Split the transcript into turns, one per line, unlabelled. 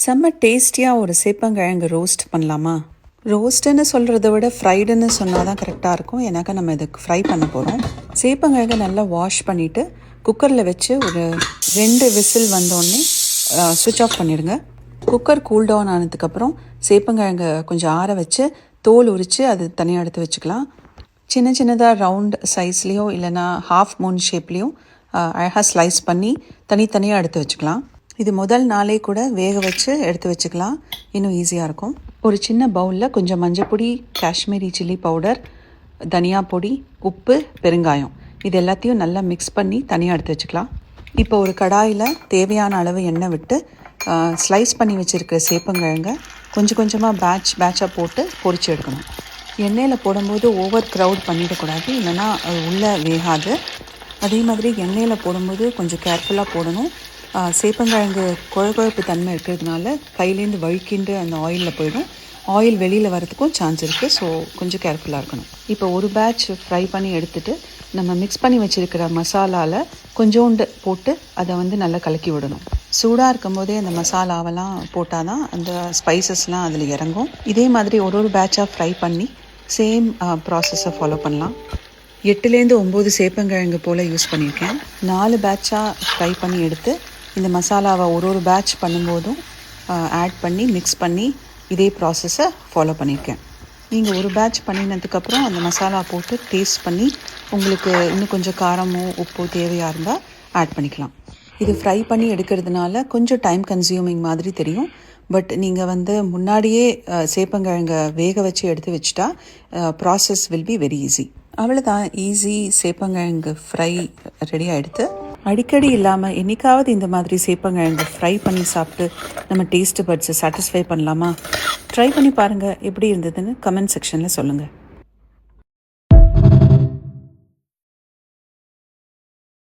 செம்ம டேஸ்டியாக ஒரு சேப்பங்கிழங்கு ரோஸ்ட் பண்ணலாமா? ரோஸ்ட்டுன்னு சொல்கிறத விட ஃப்ரைடுன்னு சொன்னால் தான் கரெக்டாக இருக்கும். ஏன்னாக்கா நம்ம இதுக்கு ஃப்ரை பண்ண போகிறோம். சேப்பங்கிழங்கை நல்லா வாஷ் பண்ணிவிட்டு குக்கரில் வச்சு ஒரு 2 விசில் வந்தோடனே ஸ்விட்ச் ஆஃப் பண்ணிடுங்க. குக்கர் கூல் டவுன் ஆனதுக்கப்புறம் சேப்பங்கிழங்கை கொஞ்சம் ஆற வச்சு தோல் உரித்து அது தனியாக எடுத்து வச்சுக்கலாம். சின்ன சின்னதாக ரவுண்ட் சைஸ்லேயோ இல்லைனா ஹாஃப் மூன் ஷேப்லேயும் அழகாக ஸ்லைஸ் பண்ணி தனித்தனியாக எடுத்து வச்சுக்கலாம். இது முதல் நாளே கூட வேக வச்சு எடுத்து வச்சுக்கலாம், இன்னும் ஈஸியாக இருக்கும். ஒரு சின்ன பவுலில் கொஞ்சம் மஞ்சப்பொடி, காஷ்மீரி சில்லி பவுடர், தனியா பொடி, உப்பு, பெருங்காயம் இது எல்லாத்தையும் நல்லா மிக்ஸ் பண்ணி தனியாக எடுத்து வச்சுக்கலாம். இப்போ ஒரு கடாயில் தேவையான அளவு எண்ணெய் விட்டு ஸ்லைஸ் பண்ணி வச்சுருக்கிற சேப்பங்கிழங்க கொஞ்சம் கொஞ்சமாக பேட்சாக போட்டு பொரிச்சு எடுக்கணும். எண்ணெயில் போடும்போது ஓவர் க்ரௌட் பண்ணிடக்கூடாது, இல்லைன்னா அது உள்ளே வேகாது. அதே மாதிரி எண்ணெயில் போடும்போது கொஞ்சம் கேர்ஃபுல்லாக போடணும். சேப்பங்கிழங்கு குழகுழப்பு தன்மை இருக்கிறதுனால கையிலேருந்து வழுக்கிண்டு அந்த ஆயிலில் போயிடும். ஆயில் வெளியில் வரதுக்கும் சான்ஸ் இருக்குது. ஸோ கொஞ்சம் கேர்ஃபுல்லாக இருக்கணும். இப்போ ஒரு பேட்ச் ஃப்ரை பண்ணி எடுத்துகிட்டு நம்ம மிக்ஸ் பண்ணி வச்சுருக்கிற மசாலாவில் கொஞ்சோண்டு போட்டு அதை நல்லா கலக்கி விடணும். சூடாக இருக்கும் போதே அந்த மசாலாவெல்லாம் போட்டால் தான் அந்த ஸ்பைசஸ்லாம் அதில் இறங்கும். இதே மாதிரி ஒரு பேட்சாக ஃப்ரை பண்ணி சேம் ப்ராசஸை ஃபாலோ பண்ணலாம். 8லேருந்து 9 சேப்பங்கிழங்கு போல் யூஸ் பண்ணியிருக்கேன். 4 பேட்சாக ஃப்ரை பண்ணி எடுத்து இந்த மசாலாவை ஒரு பேட்ச் பண்ணும்போதும் ஆட் பண்ணி மிக்ஸ் பண்ணி இதே ப்ராசஸை ஃபாலோ பண்ணியிருக்கேன். நீங்கள் ஒரு பேட்ச் பண்ணினதுக்கப்புறம் அந்த மசாலா போட்டு டேஸ்ட் பண்ணி உங்களுக்கு இன்னும் கொஞ்சம் காரமோ உப்போ தேவையாக இருந்தால் ஆட் பண்ணிக்கலாம். இது ஃப்ரை பண்ணி எடுக்கிறதுனால கொஞ்சம் டைம் கன்சியூமிங் மாதிரி தெரியும். பட் நீங்கள் முன்னாடியே சேப்பங்கிழங்க வேக வச்சு எடுத்து வச்சுட்டா process will be very easy. அவ்வளோதான், ஈஸி சேப்பங்கிழங்கு ஃப்ரை ரெடி ஆகிடுது. அடிக்கடி இல்லாமல் என்றைக்காவது இந்த மாதிரி சேப்பங்கிழங்கு ஃப்ரை பண்ணி சாப்பிட்டு நம்ம டேஸ்ட்டு பட்ஸை சாட்டிஸ்ஃபை பண்ணலாமா? ட்ரை பண்ணி பாருங்கள், எப்படி இருந்ததுன்னு கமெண்ட் செக்ஷனில் சொல்லுங்கள்.